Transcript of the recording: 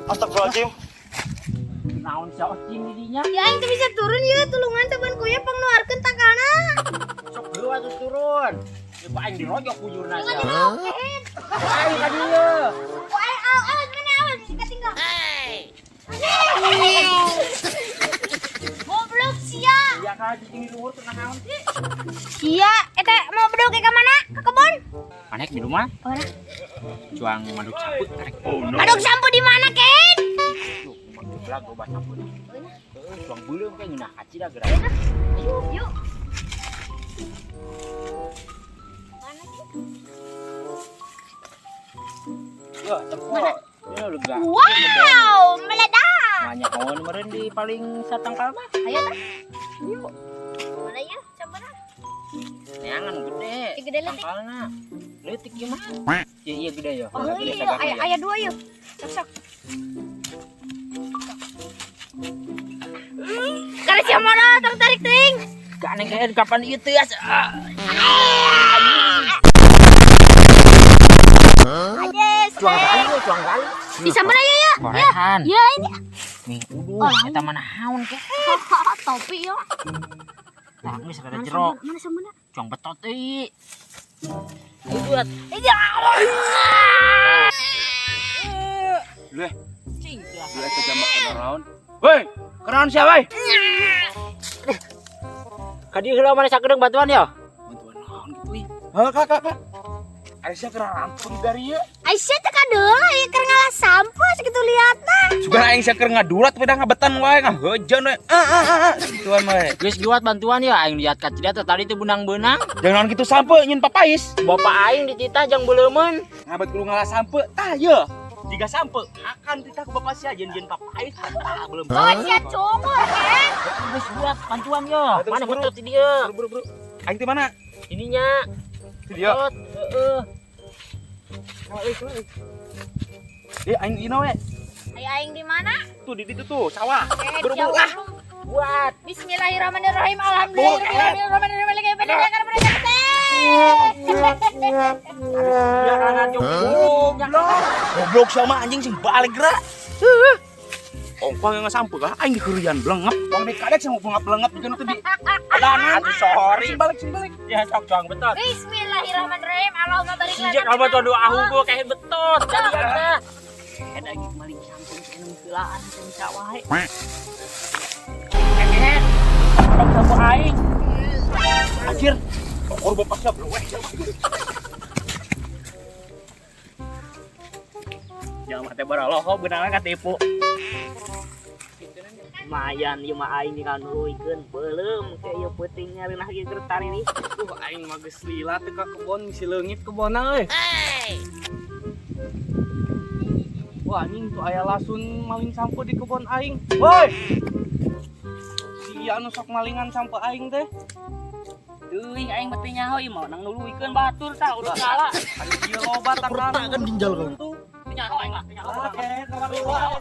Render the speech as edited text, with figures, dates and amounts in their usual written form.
Astagfirullahaladzim. Naon si Ocim didinya? Ya aing teh bisa turun ya tulungan teman kuya pangnuarkeun takana. Sok deui atuh turun. Ieu aing dirojok bujurna sia. Oke. Aing ka dieu. Wah, awas mana awas ketinggal. Goblok sia. Ya ka cicing di luhur teu naon. Sia, eta mau bedog ke mana? Ke kebon? Manek di rumah Ora. juang maduk sapu karek. Aduk sampo di mana, Ken? Belag loba sapu. Juang beuleum kayak ngeunah kaci da geura. Yuk, yuk. Mana sih? Yo, tepuk. Ini lega. Wow, meledak. Banyak kawan meureun di paling satangkal mah. Ayo tah. Yuk. Mana ya? Sabaraha? Neangan gede. Gede leutik. Tangkalna. Leutik ieu mah. Iya gede ya. Oh iya, aya dua yuk. Sok. Kali siapa mana tarik ting? Gak neng kayak kapan ieu teh asa. Ajes. Cuang kali. Bisa mana ya? Korehan. Ya ini. Nih, uduh, eta mana haun ke? Topi yo. Nah, geus rada jero. Mana samana? Cuang betot euy. Uduh. Leh, cing ya. Leh kejambak naon? Woi, kenaon sia we? Ka dieu heula mana sakedeung batuan ya? Bantuan naon gitu ih. Heh, Kak. Aisyah kena rampung dari ya. Aisyah teh kadeula ieu keur ngalah sampo sakitu liatna. Sugan aing sia keur ngadurat we da ngabetan wae ngaheujeun we. Gituan we. Geus giwat bantuan ya aing lihat ka cida tadi teh benang-benang. Jangan kitu sampe nyeun papais. Bapak aing dititah jang beuleumeun. Ngabet kudu ngalah sampe. Tah ye. Jika sampe akan titah ke bapak sia jen papais tah belum. Oh sia congor kan. Geus giwat bantuan ya. Mana betot di dieu? Buru. Aing teh mana? Ininya. Di dia. Betot. Heeh. Aing dina we. Aing di mana? Tuh di ditu tuh sawah. Buru ah. Buat. Bismillahirrahmanirrahim. Alhamdulillahirrahmanirrahim. Goblok sama anjing sing balik gerak. Ongkong yang ngesampe kah? Aing dikerian blengep. Wong dikadek sing blengep blengep jeung teh di. Adanan. Aduh sorry. Sing balik. Ya sok cuang betot. Bismillahirrahmanirrahim. Allahumma barik lana. Sijak alba tuh doa gua kayak betot. Jadi ada. Ada gitu maling sampun cenah geulaan cenah sawahe. Abang sampo aing. Anjir. Korban pasnya bleweh. Jangan teh baraloho beunang katipu. Lumayan ieu mah aing dikanuluykeun beuleum ke ieu peuting ngareunah ieu keur tari nih. Aing mah geus lila teh ka kebon misi leungit kebonna euy. Wah anjing tuh aya lasun maling sampo di kebon aing. Woi. Si anu sok malingan sampo aing teh. Teuing aing mah teh nyaho ieu mah nang nuluykeun batur tah udah salah. Anu ieu loba takan. Nyaho aing mah nyaho. Oke, kamar luar.